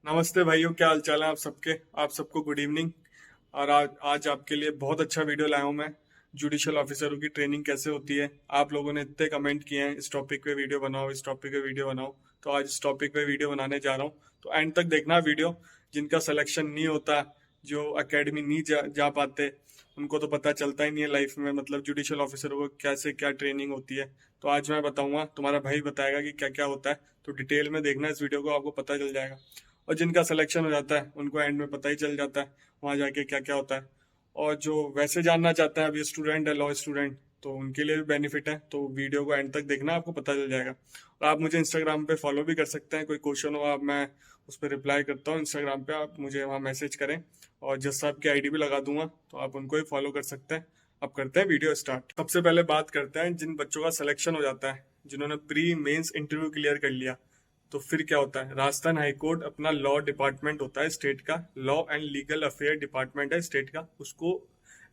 नमस्ते भाइयों, क्या हाल चाल है आप सबके। आप सबको गुड इवनिंग। और आज आपके लिए बहुत अच्छा वीडियो लाया हूं मैं। जुडिशियल ऑफिसरों की ट्रेनिंग कैसे होती है। आप लोगों ने इतने कमेंट किए हैं इस टॉपिक पे वीडियो बनाओ, इस टॉपिक पे वीडियो बनाओ। तो आज इस टॉपिक पे वीडियो बनाने जा रहा हूँ। तो एंड तक देखना वीडियो। जिनका सिलेक्शन नहीं होता, जो अकेडमी नहीं जा पाते, उनको तो पता चलता ही नहीं है लाइफ में, मतलब जुडिशियल ऑफिसरों को कैसे क्या ट्रेनिंग होती है। तो आज मैं बताऊंगा, तुम्हारा भाई बताएगा कि क्या क्या होता है। तो डिटेल में देखना इस वीडियो को, आपको पता चल जाएगा। और जिनका सिलेक्शन हो जाता है उनको एंड में पता ही चल जाता है वहां जाके क्या क्या होता है। और जो वैसे जानना चाहते हैं, अभी स्टूडेंट है, लॉ स्टूडेंट, तो उनके लिए भी बेनिफिट है। तो वीडियो को एंड तक देखना, आपको पता चल जाएगा। और आप मुझे इंस्टाग्राम पे फॉलो भी कर सकते हैं। कोई क्वेश्चन हो आप, मैं उस पर रिप्लाई करता हूँ इंस्टाग्राम पे, आप मुझे वहाँ मैसेज करें। और जज साहब की आईडी भी लगा दूंगा, तो आप उनको भी फॉलो कर सकते हैं। अब करते हैं वीडियो स्टार्ट। सबसे पहले बात करते हैं जिन बच्चों का सिलेक्शन हो जाता है, जिन्होंने प्री मेंस इंटरव्यू क्लियर कर लिया। तो फिर क्या होता है, राजस्थान हाई कोर्ट अपना लॉ डिपार्टमेंट होता है स्टेट का, law and legal affair department है स्टेट का, उसको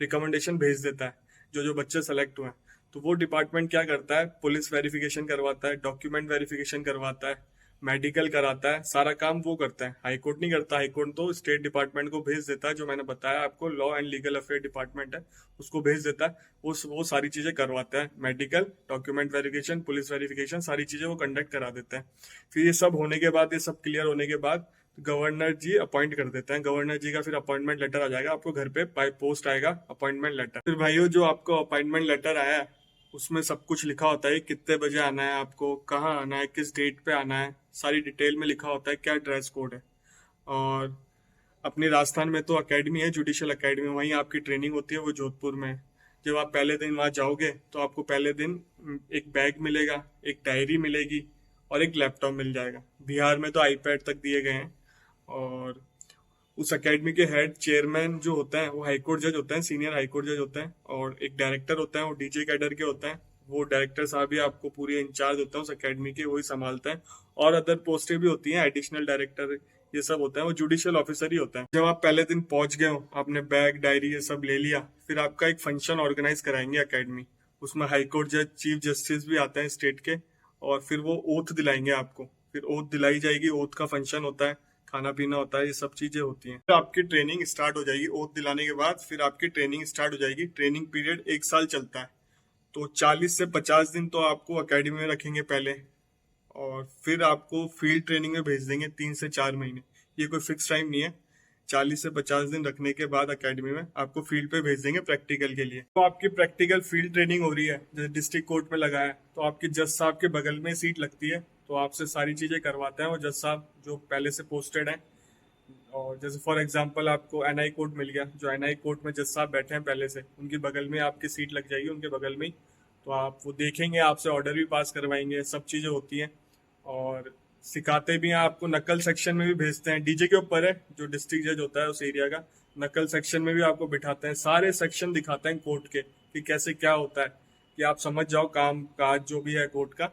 रिकमेंडेशन भेज देता है जो जो बच्चे सेलेक्ट हुए हैं। तो वो डिपार्टमेंट क्या करता है, पुलिस वेरिफिकेशन करवाता है, डॉक्यूमेंट वेरिफिकेशन करवाता है, मेडिकल कराता है, सारा काम वो करता है। हाई कोर्ट नहीं करता। हाई कोर्ट तो स्टेट डिपार्टमेंट को भेज देता है, जो मैंने बताया आपको law and legal affair department है, उसको भेज देता है। वो सारी चीजें करवाता है, medical, document verification, police verification, सारी चीजें वो कंडक्ट करा देते हैं। फिर ये सब होने के बाद, ये सब क्लियर होने के बाद गवर्नर जी अपॉइंट कर देते हैं। गवर्नर जी का फिर अपॉइंटमेंट लेटर आ जाएगा आपको घर पे, बाय पोस्ट आएगा अपॉइंटमेंट लेटर। फिर भाइयों, जो आपको अपॉइंटमेंट लेटर आया है उसमें सब कुछ लिखा होता है, कितने बजे आना है आपको, कहाँ आना है, किस डेट पे आना है, सारी डिटेल में लिखा होता है, क्या ड्रेस कोड है। और अपने राजस्थान में तो एकेडमी है, जुडिशियल एकेडमी, वहीं आपकी ट्रेनिंग होती है, वो जोधपुर में है। जब आप पहले दिन वहाँ जाओगे तो आपको पहले दिन एक बैग मिलेगा, एक डायरी मिलेगी और एक लैपटॉप मिल जाएगा। बिहार में तो आईपैड तक दिए गए हैं। और उस एकेडमी के हेड चेयरमैन जो होते हैं वो हाईकोर्ट जज होते हैं, सीनियर हाईकोर्ट जज होते हैं। और एक डायरेक्टर होता है, वो डीजे कैडर के होते हैं। वो डायरेक्टर साहब ही आपको पूरी इंचार्ज होता है उस एकेडमी के, वही संभालते हैं। और अदर पोस्टें भी होती हैं, एडिशनल डायरेक्टर, ये सब होता है, वो जुडिशियल ऑफिसर ही होता है। जब आप पहले दिन पहुंच गए हो, आपने बैग डायरी ये सब ले लिया, फिर आपका एक फंक्शन ऑर्गेनाइज कराएंगे एकेडमी। उसमें हाईकोर्ट जज, चीफ जस्टिस भी आते हैं स्टेट के। और फिर वो ओथ दिलाएंगे आपको, फिर ओथ दिलाई जाएगी, ओथ का फंक्शन होता है, खाना पीना होता है, ये सब चीजें होती हैं। फिर आपकी ट्रेनिंग स्टार्ट हो जाएगी ओथ दिलाने के बाद। फिर आपकी ट्रेनिंग स्टार्ट हो जाएगी। ट्रेनिंग पीरियड 1 साल चलता है। तो 40 से 50 दिन तो आपको एकेडमी में रखेंगे पहले। और फिर आपको फील्ड ट्रेनिंग में भेज देंगे 3 से 4 महीने। ये कोई फिक्स टाइम नहीं है। 40 से 50 दिन रखने के बाद एकेडमी में आपको फील्ड पे भेज देंगे प्रैक्टिकल के लिए। तो आपकी प्रैक्टिकल फील्ड ट्रेनिंग हो रही है, जैसे डिस्ट्रिक्ट कोर्ट में लगा है, तो आपके जज साहब के बगल में सीट लगती है। तो आपसे सारी चीजें करवाते हैं वो जज साहब, जो पहले से पोस्टेड हैं। और जैसे फॉर एग्जांपल आपको एनआई कोर्ट मिल गया, जो एनआई कोर्ट में जज साहब बैठे हैं पहले से, उनके बगल में आपकी सीट लग जाएगी, उनके बगल में ही। तो आप वो देखेंगे, आपसे ऑर्डर भी पास करवाएंगे, सब चीज़ें होती हैं। और सिखाते भी हैं आपको, नकल सेक्शन में भी भेजते हैं। डीजे के ऊपर है, जो डिस्ट्रिक्ट जज होता है उस एरिया का, नकल सेक्शन में भी आपको बिठाते हैं। सारे सेक्शन दिखाते हैं कोर्ट के कि कैसे क्या होता है, कि आप समझ जाओ काम काज जो भी है कोर्ट का,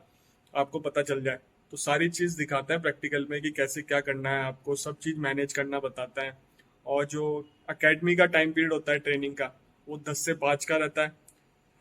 आपको पता चल जाए। तो सारी चीज दिखाता है प्रैक्टिकल में कि कैसे क्या करना है आपको, सब चीज मैनेज करना बताता है। और जो एकेडमी का टाइम पीरियड होता है ट्रेनिंग का, वो 10 से 5 का रहता है।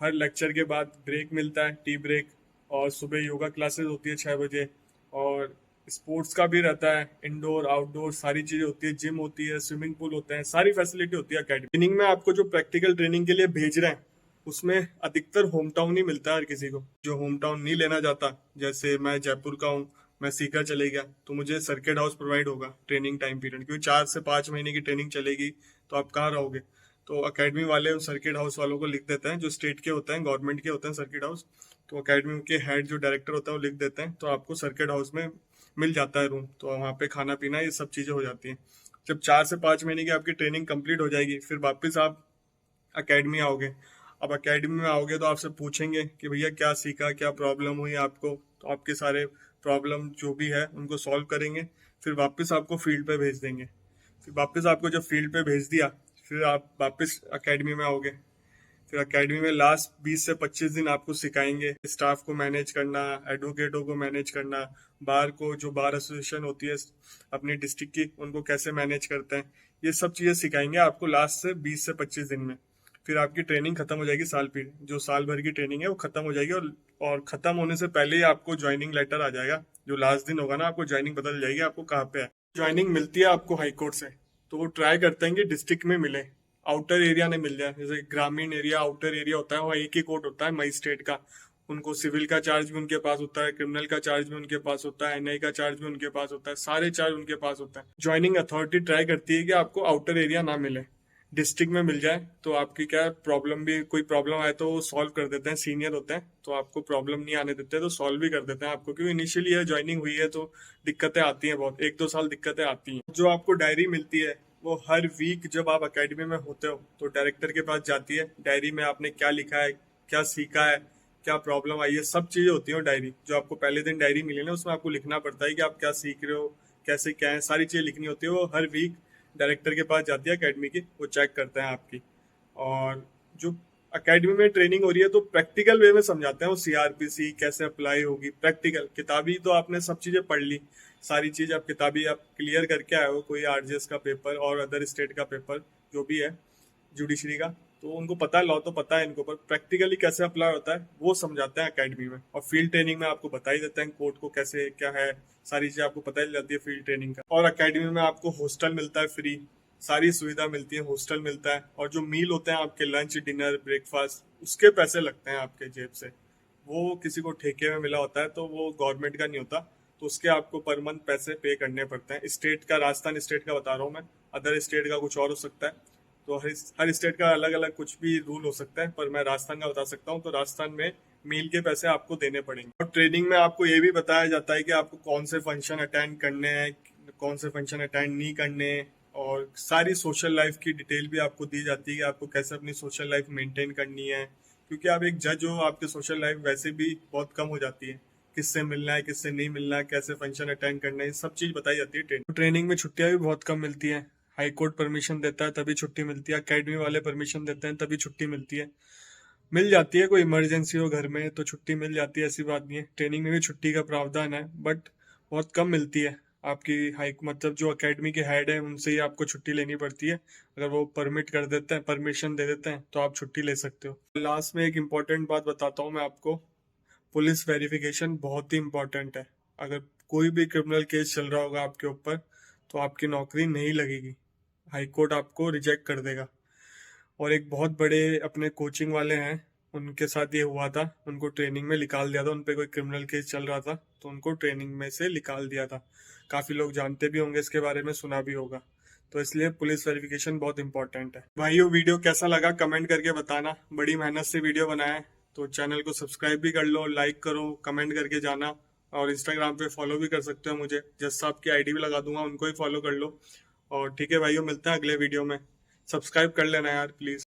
हर लेक्चर के बाद ब्रेक मिलता है, टी ब्रेक। और सुबह योगा क्लासेस होती है 6 बजे। और स्पोर्ट्स का भी रहता है, इंडोर आउटडोर सारी चीजें होती है, जिम होती है, स्विमिंग पूल होते हैं, सारी फैसिलिटी होती है अकेडमी। ट्रेनिंग में आपको जो प्रैक्टिकल ट्रेनिंग के लिए भेज रहे हैं, उसमें अधिकतर होम टाउन ही मिलता है हर किसी को। जो होम टाउन नहीं लेना चाहता, जैसे मैं जयपुर का हूँ, मैं सीकर चले गया, तो मुझे सर्किट हाउस प्रोवाइड होगा ट्रेनिंग टाइम पीरियड, क्योंकि 4 से 5 महीने की ट्रेनिंग चलेगी। तो आप कहाँ रहोगे। तो अकेडमी वाले उन सर्किट हाउस वालों को लिख देते हैं, जो स्टेट के होते हैं, गवर्नमेंट के होते हैं सर्किट हाउस। तो अकेडमी के हेड जो डायरेक्टर होता है वो लिख देते हैं, तो आपको सर्किट हाउस में मिल जाता है रूम। तो वहाँ पे खाना पीना ये सब चीज़ें हो जाती हैं। जब 4 से 5 महीने की आपकी ट्रेनिंग कंप्लीट हो जाएगी, फिर वापस आप अकेडमी आओगे। अब अकेडमी में आओगे तो आपसे पूछेंगे कि भैया क्या सीखा, क्या प्रॉब्लम हुई आपको। तो आपके सारे प्रॉब्लम जो भी है उनको सॉल्व करेंगे। फिर वापस आपको फील्ड पे भेज देंगे। फिर वापस आपको जब फील्ड पे भेज दिया, फिर आप वापस अकेडमी में आओगे। फिर अकेडमी में लास्ट 20 से 25 दिन आपको सिखाएंगे स्टाफ को मैनेज करना, एडवोकेटों को मैनेज करना, बार को, जो बार एसोसिएशन होती है अपनी डिस्ट्रिक्ट की, उनको कैसे मैनेज करते हैं। ये सब चीज़ें सिखाएंगे आपको लास्ट से 20 से 25 दिन में। फिर आपकी ट्रेनिंग खत्म हो जाएगी, साल पीरियड जो साल भर की ट्रेनिंग है वो खत्म हो जाएगी। और खत्म होने से पहले ही आपको ज्वाइनिंग लेटर आ जाएगा। जो लास्ट दिन होगा ना, आपको ज्वाइनिंग बदल जाएगी, आपको कहाँ पे है। ज्वाइनिंग मिलती है आपको हाई कोर्ट से, तो वो ट्राई करते हैं कि डिस्ट्रिक्ट में मिले, आउटर एरिया में मिल जाए। जैसे ग्रामीण एरिया, आउटर एरिया होता है, वहाँ एक ही कोर्ट होता है मजिस्ट्रेट का। उनको सिविल का चार्ज भी उनके पास होता है, क्रिमिनल का चार्ज भी उनके पास होता है, एनआई का चार्ज भी उनके पास होता है, सारे चार्ज उनके पास होता है। ज्वाइनिंग अथॉरिटी ट्राई करती है कि आपको आउटर एरिया ना मिले, डिस्ट्रिक्ट में मिल जाए, तो आपकी क्या प्रॉब्लम भी, कोई प्रॉब्लम आए तो सॉल्व कर देते हैं, सीनियर होते हैं तो आपको प्रॉब्लम नहीं आने देते, तो सॉल्व भी कर देते हैं आपको। क्योंकि इनिशियली ये ज्वाइनिंग हुई है तो दिक्कतें आती हैं, बहुत 1-2 साल दिक्कतें आती हैं। जो आपको डायरी मिलती है वो हर वीक जब आप एकेडमी में होते हो तो डायरेक्टर के पास जाती है। डायरी में आपने क्या लिखा है, क्या सीखा है, क्या प्रॉब्लम आई है, सब चीजें होती हैं डायरी। जो आपको पहले दिन डायरी मिली ना, उसमें आपको लिखना पड़ता है कि आप क्या सीख रहे हो, कैसे क्या है, सारी चीजें लिखनी होती है। वो हर वीक डायरेक्टर के पास जाती है एकेडमी की, वो चेक करते हैं आपकी। और जो एकेडमी में ट्रेनिंग हो रही है तो प्रैक्टिकल वे में समझाते हैं वो, सीआरपीसी कैसे अप्लाई होगी, प्रैक्टिकल। किताबी तो आपने सब चीजें पढ़ ली, सारी चीज आप किताबी आप क्लियर करके आए हो, कोई आरजेएस का पेपर और अदर स्टेट का पेपर जो भी है जुडिशरी का, तो उनको पता है, लॉ तो पता है इनको, पर प्रैक्टिकली कैसे अप्लाई होता है वो समझाते हैं एकेडमी में। और फील्ड ट्रेनिंग में आपको बता ही देते हैं कोर्ट को कैसे क्या है, सारी चीजें आपको पता ही जाती है फील्ड ट्रेनिंग का। और एकेडमी में आपको हॉस्टल मिलता है फ्री, सारी सुविधा मिलती है, हॉस्टल मिलता है। और जो मील होते हैं आपके, लंच डिनर ब्रेकफास्ट, उसके पैसे लगते हैं आपके जेब से। वो किसी को ठेके में मिला होता है तो वो गवर्नमेंट का नहीं होता, तो उसके आपको पर मंथ पैसे पे करने पड़ते हैं। स्टेट का, राजस्थान स्टेट का बता रहा हूँ मैं, अदर स्टेट का कुछ और हो सकता है। तो हर स्टेट का अलग अलग कुछ भी रूल हो सकता है, पर मैं राजस्थान का बता सकता हूँ। तो राजस्थान में मील के पैसे आपको देने पड़ेंगे। और ट्रेनिंग में आपको ये भी बताया जाता है कि आपको कौन से फंक्शन अटेंड करने हैं, कौन से फंक्शन अटेंड नहीं करने, और सारी सोशल लाइफ की डिटेल भी आपको दी जाती है कि आपको कैसे अपनी सोशल लाइफ मेंटेन करनी है। क्योंकि आप एक जज हो, आपकी सोशल लाइफ वैसे भी बहुत कम हो जाती है, किससे मिलना है, किससे नहीं मिलना है, कैसे फंक्शन अटेंड करना है, सब चीज बताई जाती है ट्रेनिंग। ट्रेनिंग में छुट्टियां भी बहुत कम मिलती है। हाई कोर्ट परमिशन देता है तभी छुट्टी मिलती है, अकेडमी वाले परमिशन देते हैं तभी छुट्टी मिलती है। मिल जाती है, कोई इमरजेंसी हो घर में तो छुट्टी मिल जाती है, ऐसी बात नहीं है। ट्रेनिंग में भी छुट्टी का प्रावधान है, बट बहुत कम मिलती है। आपकी हाई मतलब जो एकेडमी के हेड है उनसे ही आपको छुट्टी लेनी पड़ती है। अगर वो परमिट कर देते हैं, परमिशन दे देते हैं, तो आप छुट्टी ले सकते हो। लास्ट में एक इम्पॉर्टेंट बात बताता हूँ मैं आपको, पुलिस वेरिफिकेशन बहुत ही इम्पोर्टेंट है। अगर कोई भी क्रिमिनल केस चल रहा होगा आपके ऊपर तो आपकी नौकरी नहीं लगेगी, हाई कोर्ट आपको रिजेक्ट कर देगा। और एक बहुत बड़े अपने कोचिंग वाले हैं, उनके साथ ये हुआ था, उनको ट्रेनिंग में निकाल दिया था। उन पे कोई क्रिमिनल केस चल रहा था तो उनको ट्रेनिंग में से निकाल दिया था। काफी लोग जानते भी होंगे इसके बारे में, सुना भी होगा। तो इसलिए पुलिस वेरिफिकेशन बहुत इंपॉर्टेंट है। भाइयों, वीडियो कैसा लगा कमेंट करके बताना, बड़ी मेहनत से वीडियो बनाया है। तो चैनल को सब्सक्राइब भी कर लो, लाइक करो, कमेंट करके जाना। और इंस्टाग्राम पे फॉलो भी कर सकते हो मुझे, जस्ट साहब की आईडी भी लगा दूंगा, उनको ही फॉलो कर लो। और ठीक है भाइयों, मिलते हैं अगले वीडियो में। सब्सक्राइब कर लेना यार प्लीज।